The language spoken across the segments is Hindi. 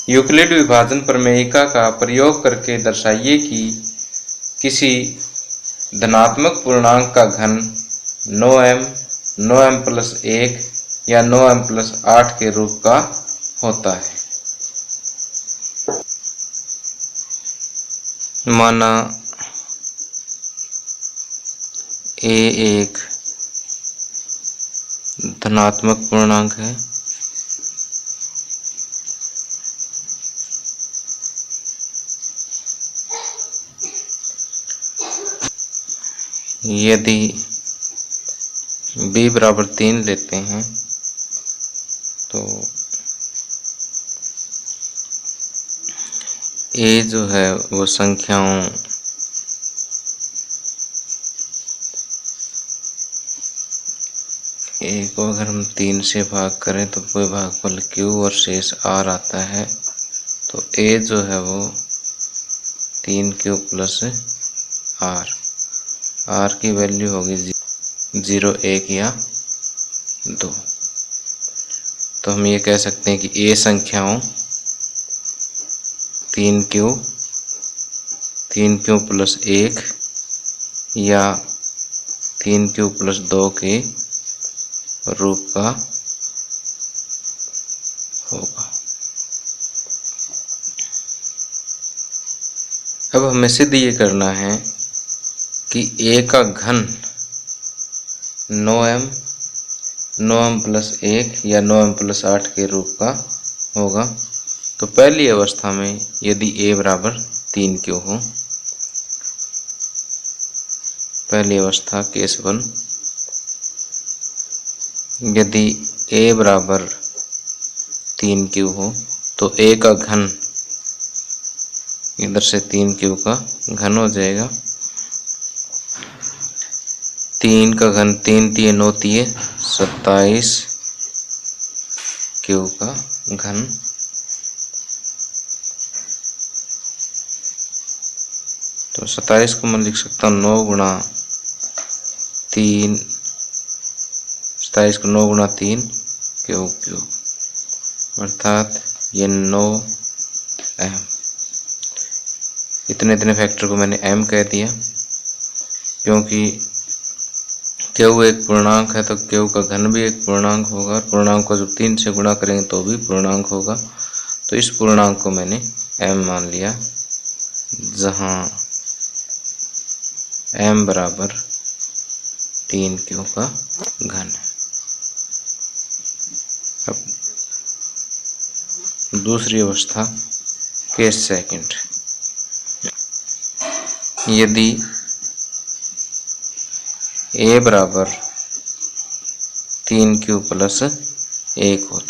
यूक्लिड विभाजन प्रमेयिका का प्रयोग करके दर्शाइए कि किसी धनात्मक पूर्णांक का घन 9m, 9m प्लस 1 या 9m प्लस 8 के रूप का होता है। माना a एक धनात्मक पूर्णांक है यदि b बराबर 3 लेते हैं तो a जो है वो संख्याओं a को अगर हम 3 से भाग करें तो कोई भागफल q और शेष r आता है। तो a जो है वो 3q प्लस r की वैल्यू होगी 0, 1 या 2। तो हम ये कह सकते हैं कि a संख्याओं 3q प्लस 1 या 3q प्लस 2 के रूप का होगा। अब हमें सिद्ध ये करना है कि a का घन 9m प्लस 1 या 9m प्लस 8 के रूप का होगा। तो पहली अवस्था में यदि a बराबर 3q हो, पहली अवस्था केस 1, यदि a बराबर 3q हो तो a का घन इधर से 3q का घन हो जाएगा। 3 का घन 3 3 9 3 27 q का घन। तो 27 को मैं लिख सकता हूँ 9 गुणा 3, 27 को 9 गुणा 3 क्यूब, अर्थात ये 9m। इतने फैक्टर को मैंने m कह दिया क्योंकि q एक पूर्णांक है तो q का घन भी एक पूर्णांक होगा, और पूर्णांक को जब 3 से गुणा करेंगे तो भी पूर्णांक होगा। तो इस पूर्णांक को मैंने m मान लिया, जहां m बराबर 3q का घन है। अब दूसरी अवस्था केस सेकंड, यदि a बराबर 3q प्लस 1 हो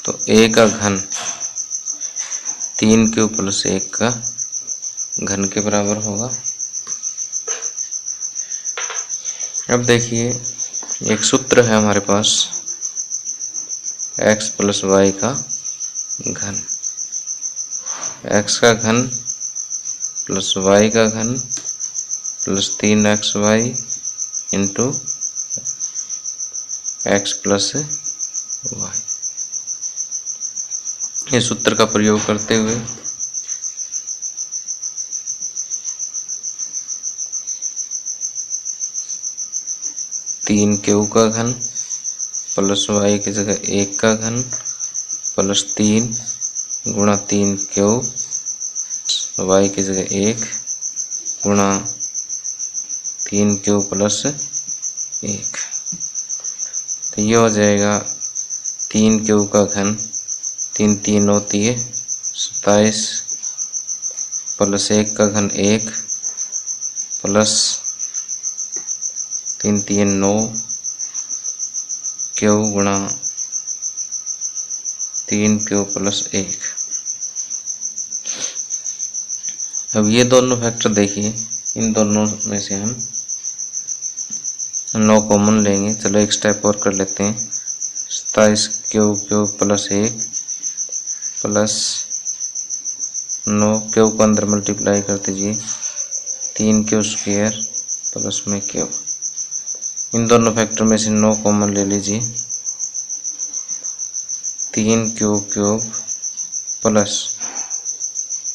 तो a का घन 3q प्लस 1 का घन के बराबर होगा। अब देखिए एक सूत्र है हमारे पास x प्लस y का घन, x का घन प्लस y का घन plus 3xy into x plus y। इस सूत्र का प्रयोग करते हुए तीन क्यू का घन प्लस y की जगह 1 का घन प्लस 3 गुणा 3 क्यू y की जगह 1 गुणा 3 क्यू प्लस 1। तो ये हो जाएगा 3 क्यू का घन 3 3 होती है 27 प्लस 1 का घन 1 प्लस 3 3 9 क्यू गुणा 3 क्यू प्लस 1। अब ये दोनों फैक्टर देखिए, इन दोनों में से हम 9 कॉमन लेंगे। चलो एक स्टेप और कर लेते हैं। 27 क्यू प्लस 1 प्लस 9 क्यू को अंदर मल्टीप्लाई कर दीजिए 3 क्यू स्क्वायर प्लस में क्यू। इन दोनों फैक्टर में से 9 कॉमन ले लीजिए 3q cube plus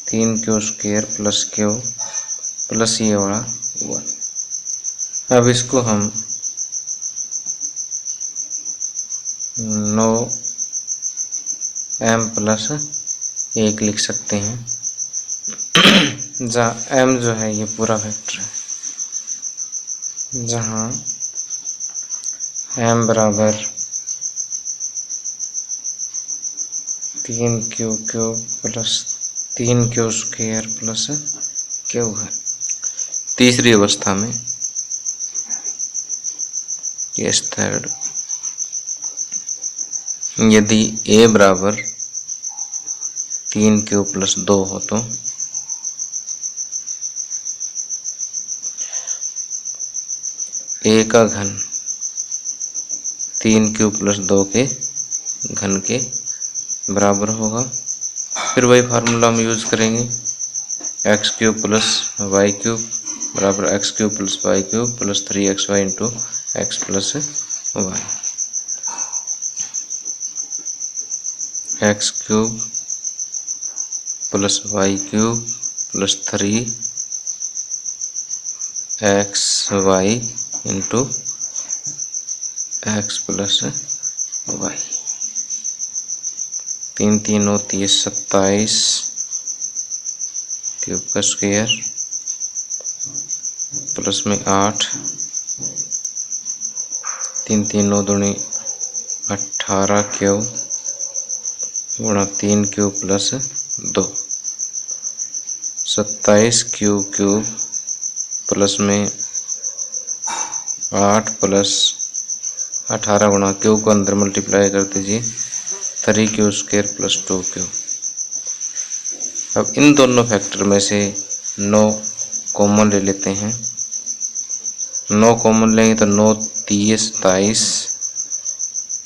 3q square plus q plus ये वाला 1। अब इसको हम 9m प्लस 1 लिख सकते हैं, जहाँ m जो है ये पूरा वेक्टर है, जहाँ m बराबर 3q cube plus 3q square plus q है। तीसरी अवस्था में केस थर्ड, यदि a बराबर 3q प्लस 2 हो तो a का घन 3q प्लस 2 के घन के बराबर होगा। फिर वही फार्मूला हम यूज करेंगे, x cube plus y cube बराबर x cube plus y cube plus 3xy into x plus y. X cube plus y cube plus 3xy into x plus y. 3 3 होती है 27 क्यूब का स्क्वायर प्लस में 8, 3 3 9 दूनी 18 क्यूब गुणा 3 क्यूब प्लस 2, 27 क्यूब प्लस में 8 प्लस 18 गुणा क्यूब को अंदर मल्टीप्लाई कर दीजिए 3q स्क्वायर प्लस 2q। अब इन दोनों फैक्टर में से 9 कॉमन ले लेते हैं। 9 कॉमन लेंगे तो 9 3 27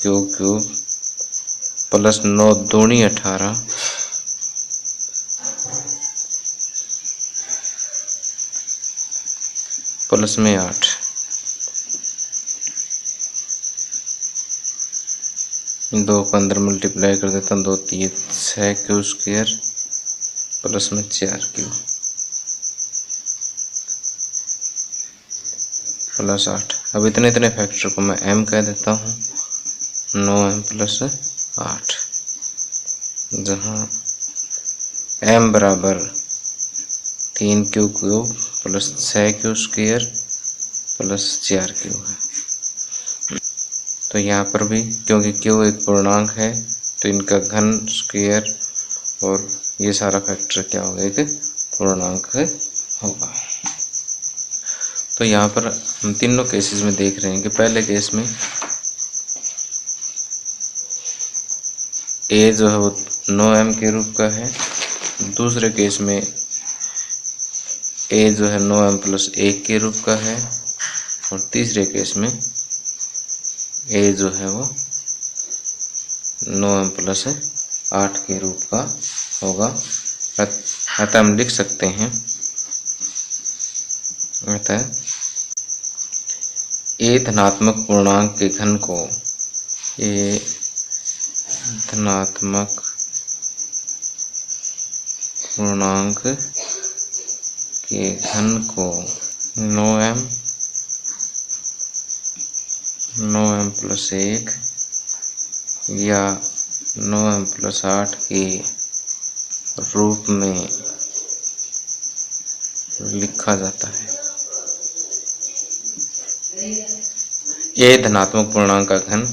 क्यूब प्लस 9 दूनी 18 प्लस में 8, दो को अंदर मल्टीप्लाई कर देता हूँ, 2 3 6q स्क्वायर प्लस में 4q प्लस 8। अब इतने फैक्टर को मैं m कह देता हूँ, 9m प्लस 8, जहाँ m बराबर 3q cube plus 6q square plus 4q है। तो यहाँ पर भी क्योंकि q एक पूर्णांक है तो इनका घन स्क्वायर और ये सारा फैक्टर क्या होगा, एक पूर्णांक होगा। तो यहाँ पर हम तीनों केसेस में देख रहे हैं कि पहले केस में a जो है वो 9m के रूप का है, दूसरे केस में a जो है 9m प्लस 1 के रूप का है, और तीसरे केस में a जो है वो 9m प्लस 8 के रूप का होगा। अतः हम लिख सकते हैं, अतः a धनात्मक पूर्णांक के घन को धनात्मक पूर्णांक के घन को 9m प्लस 1 या 9m प्लस 8 के रूप में लिखा जाता है। a धनात्मक पूर्णांक का घन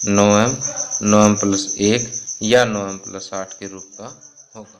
9m प्लस 1 या 9m प्लस 8 के रूप का होगा।